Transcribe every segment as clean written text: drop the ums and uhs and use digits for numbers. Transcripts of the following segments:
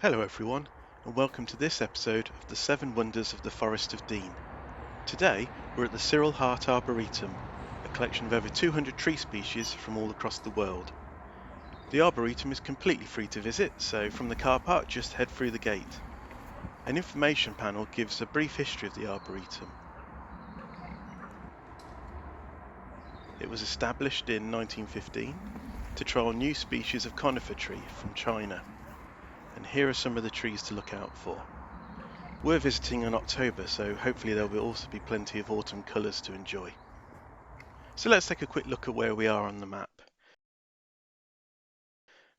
Hello everyone, and welcome to this episode of the 7 Wonders of the Forest of Dean. Today we're at the Cyril Hart Arboretum, a collection of over 200 tree species from all across the world. The Arboretum is completely free to visit, so from the car park just head through the gate. An information panel gives a brief history of the Arboretum. It was established in 1915 to trial new species of conifer tree from China. And here are some of the trees to look out for. We're visiting in October, so hopefully there will also be plenty of autumn colours to enjoy. So let's take a quick look at where we are on the map.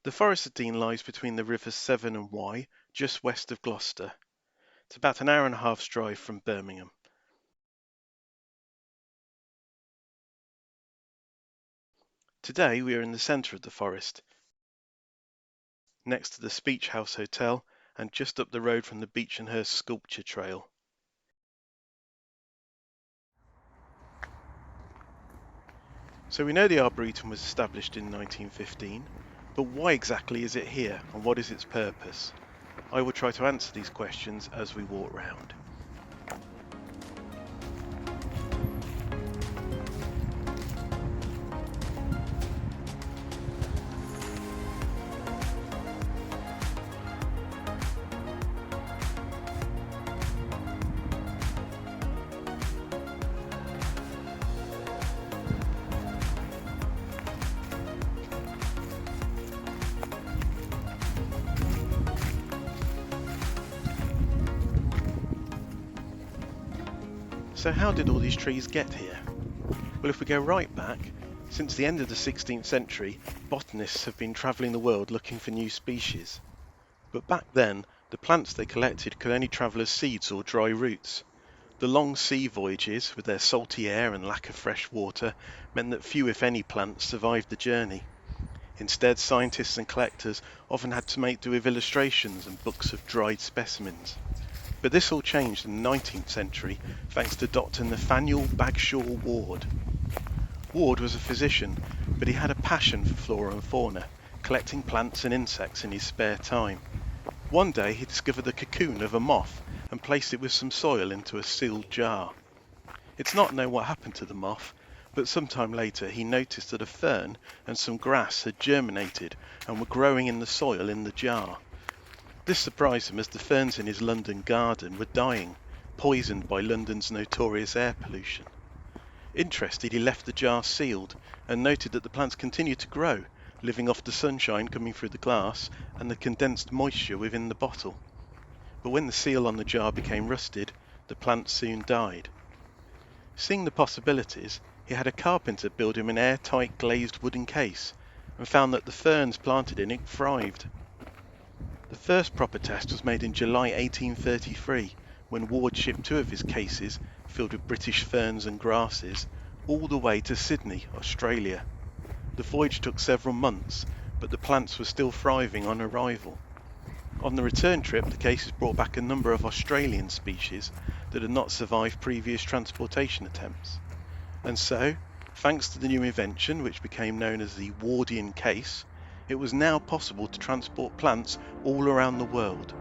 The Forest of Dean lies between the rivers Severn and Wye, just west of Gloucester. It's about an hour and a half's drive from Birmingham. Today we are in the centre of the forest, next to the Speech House Hotel and just up the road from the Beech and Hurst Sculpture Trail. So we know the Arboretum was established in 1915, but why exactly is it here and what is its purpose? I will try to answer these questions as we walk round. So how did all these trees get here? Well, if we go right back, since the end of the 16th century, botanists have been travelling the world looking for new species. But back then, the plants they collected could only travel as seeds or dry roots. The long sea voyages, with their salty air and lack of fresh water, meant that few if any plants survived the journey. Instead, scientists and collectors often had to make do with illustrations and books of dried specimens. But this all changed in the 19th century thanks to Dr. Nathaniel Bagshaw Ward. Ward was a physician, but he had a passion for flora and fauna, collecting plants and insects in his spare time. One day he discovered the cocoon of a moth and placed it with some soil into a sealed jar. It's not known what happened to the moth, but sometime later he noticed that a fern and some grass had germinated and were growing in the soil in the jar. This surprised him as the ferns in his London garden were dying, poisoned by London's notorious air pollution. Interested, he left the jar sealed and noted that the plants continued to grow, living off the sunshine coming through the glass and the condensed moisture within the bottle. But when the seal on the jar became rusted, the plants soon died. Seeing the possibilities, he had a carpenter build him an airtight glazed wooden case and found that the ferns planted in it thrived. The first proper test was made in July 1833, when Ward shipped 2 of his cases, filled with British ferns and grasses, all the way to Sydney, Australia. The voyage took several months, but the plants were still thriving on arrival. On the return trip, the cases brought back a number of Australian species that had not survived previous transportation attempts. And so, thanks to the new invention, which became known as the Wardian case, it was now possible to transport plants all around the world.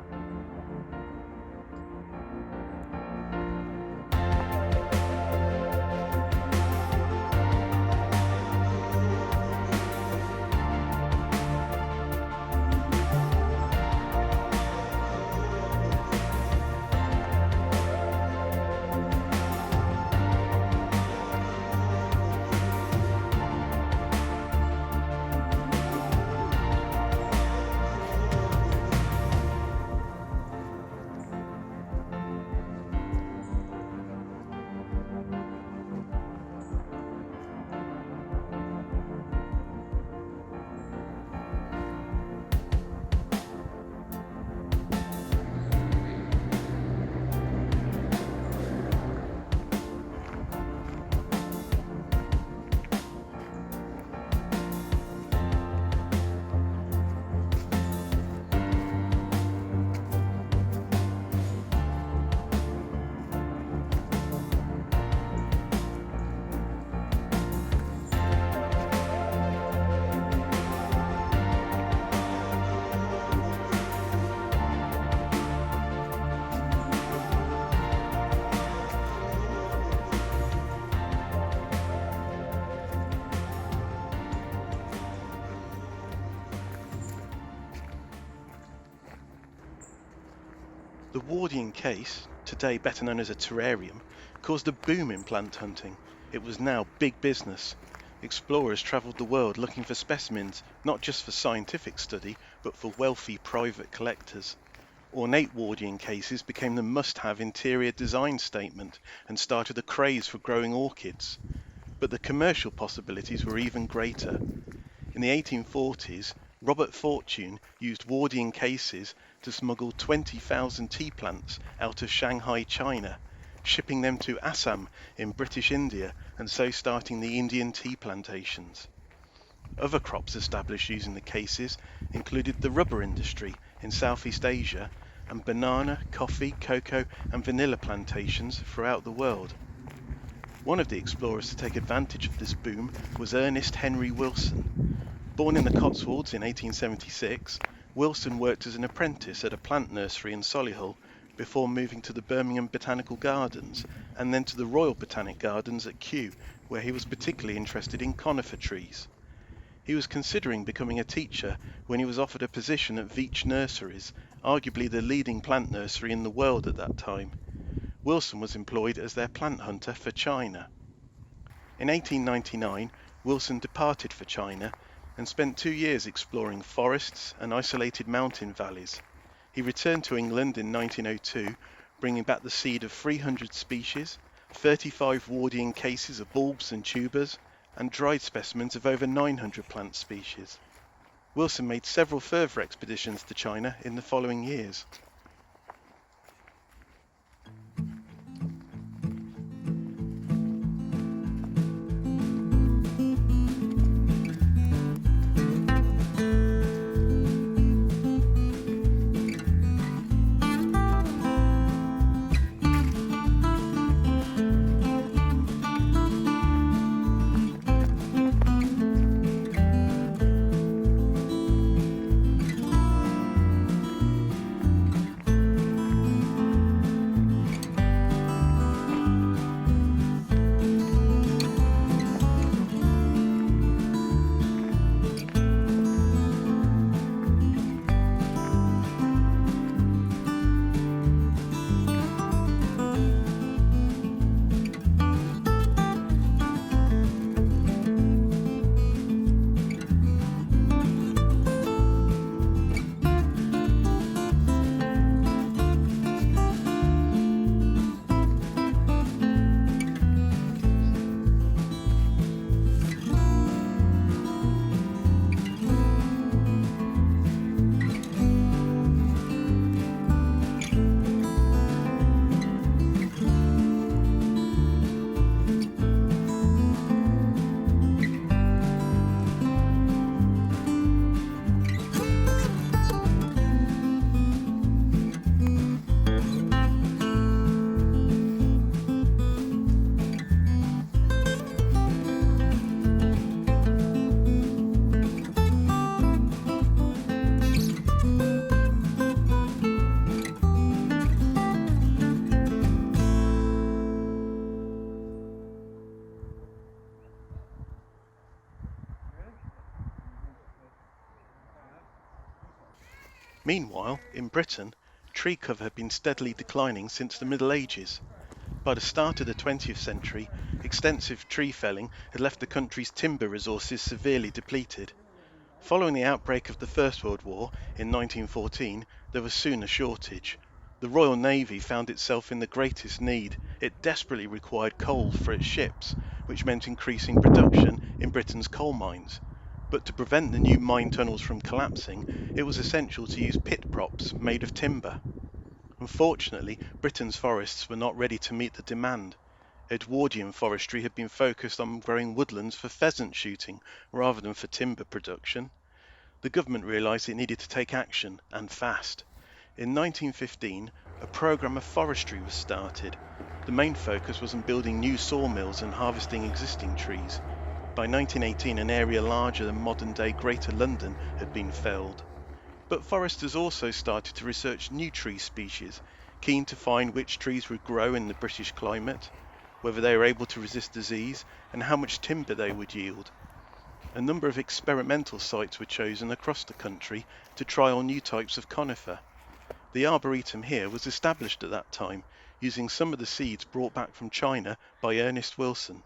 The Wardian case, today better known as a terrarium, caused a boom in plant hunting. It was now big business. Explorers travelled the world looking for specimens, not just for scientific study, but for wealthy private collectors. Ornate Wardian cases became the must-have interior design statement and started a craze for growing orchids. But the commercial possibilities were even greater. In the 1840s, Robert Fortune used Wardian cases to smuggle 20,000 tea plants out of Shanghai, China, shipping them to Assam in British India and so starting the Indian tea plantations. Other crops established using the cases included the rubber industry in Southeast Asia and banana, coffee, cocoa and vanilla plantations throughout the world. One of the explorers to take advantage of this boom was Ernest Henry Wilson. Born in the Cotswolds in 1876, Wilson worked as an apprentice at a plant nursery in Solihull before moving to the Birmingham Botanical Gardens and then to the Royal Botanic Gardens at Kew, where he was particularly interested in conifer trees. He was considering becoming a teacher when he was offered a position at Veitch Nurseries, arguably the leading plant nursery in the world at that time. Wilson was employed as their plant hunter for China. In 1899, Wilson departed for China and spent 2 years exploring forests and isolated mountain valleys. He returned to England in 1902, bringing back the seed of 300 species, 35 Wardian cases of bulbs and tubers, and dried specimens of over 900 plant species. Wilson made several further expeditions to China in the following years. Meanwhile, in Britain, tree cover had been steadily declining since the Middle Ages. By the start of the 20th century, extensive tree felling had left the country's timber resources severely depleted. Following the outbreak of the First World War in 1914, there was soon a shortage. The Royal Navy found itself in the greatest need. It desperately required coal for its ships, which meant increasing production in Britain's coal mines. But to prevent the new mine tunnels from collapsing, it was essential to use pit props made of timber. Unfortunately, Britain's forests were not ready to meet the demand. Edwardian forestry had been focused on growing woodlands for pheasant shooting rather than for timber production. The government realised it needed to take action, and fast. In 1915, a programme of forestry was started. The main focus was on building new sawmills and harvesting existing trees. By 1918, an area larger than modern-day Greater London had been felled. But foresters also started to research new tree species, keen to find which trees would grow in the British climate, whether they were able to resist disease, and how much timber they would yield. A number of experimental sites were chosen across the country to trial new types of conifer. The Arboretum here was established at that time using some of the seeds brought back from China by Ernest Wilson.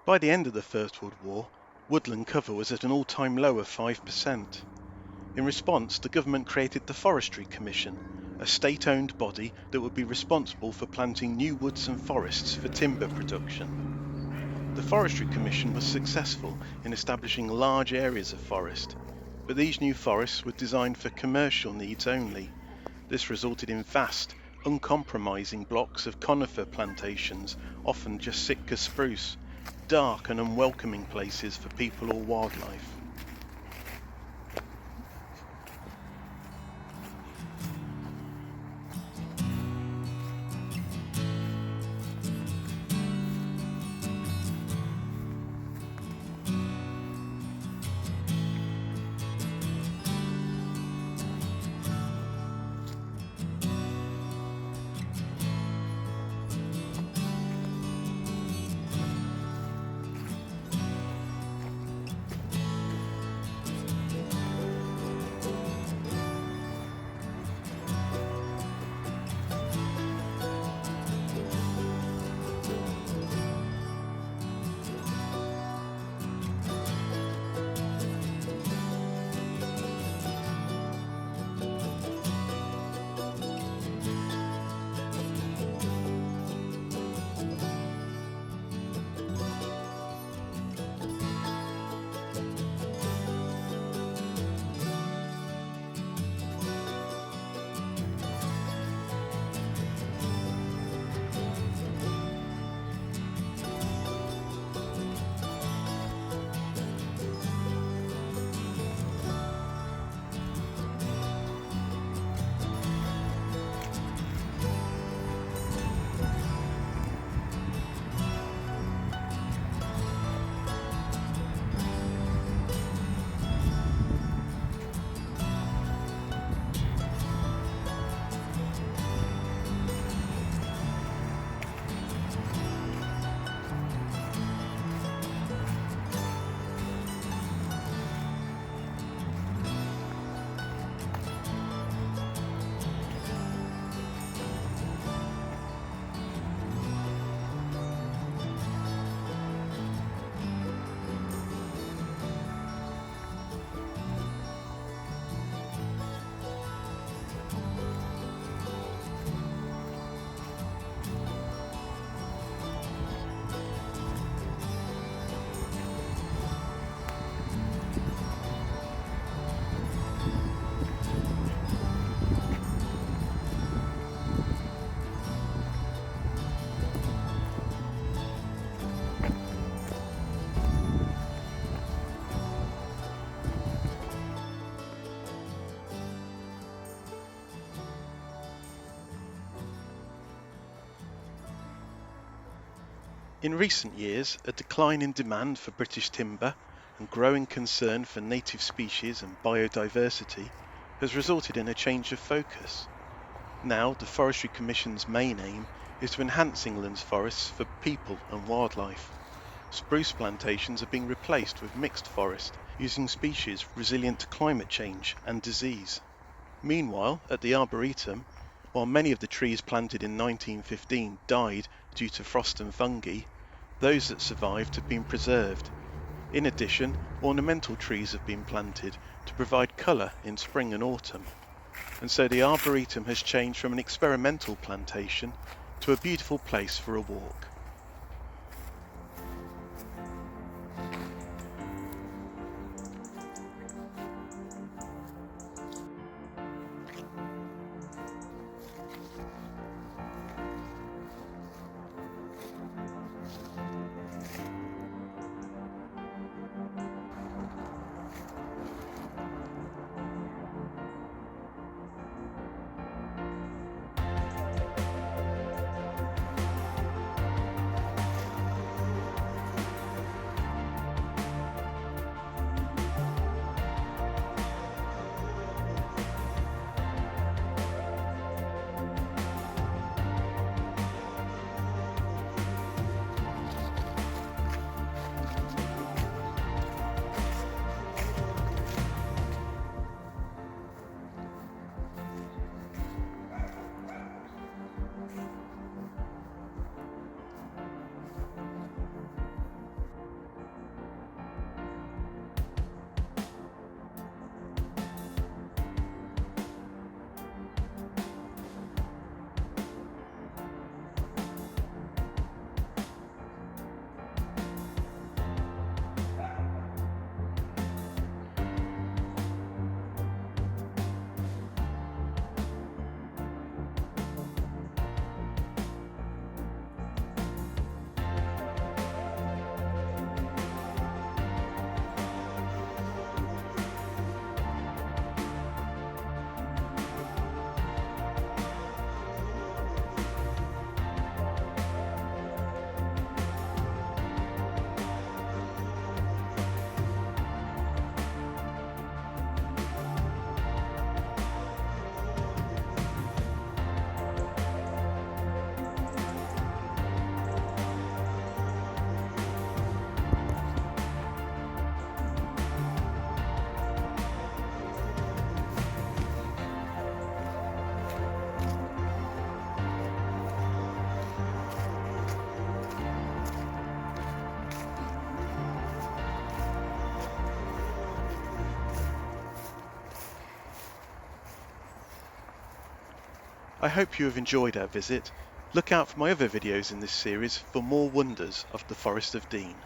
By the end of the First World War, woodland cover was at an all-time low of 5%. In response, the government created the Forestry Commission, a state-owned body that would be responsible for planting new woods and forests for timber production. The Forestry Commission was successful in establishing large areas of forest, but these new forests were designed for commercial needs only. This resulted in vast, uncompromising blocks of conifer plantations, often just Sitka spruce, dark and unwelcoming places for people or wildlife. In recent years, a decline in demand for British timber and growing concern for native species and biodiversity has resulted in a change of focus. Now, the Forestry Commission's main aim is to enhance England's forests for people and wildlife. Spruce plantations are being replaced with mixed forest, using species resilient to climate change and disease. Meanwhile, at the Arboretum, while many of the trees planted in 1915 died due to frost and fungi, those that survived have been preserved. In addition, ornamental trees have been planted to provide colour in spring and autumn. And so the Arboretum has changed from an experimental plantation to a beautiful place for a walk. I hope you have enjoyed our visit. Look out for my other videos in this series for more wonders of the Forest of Dean.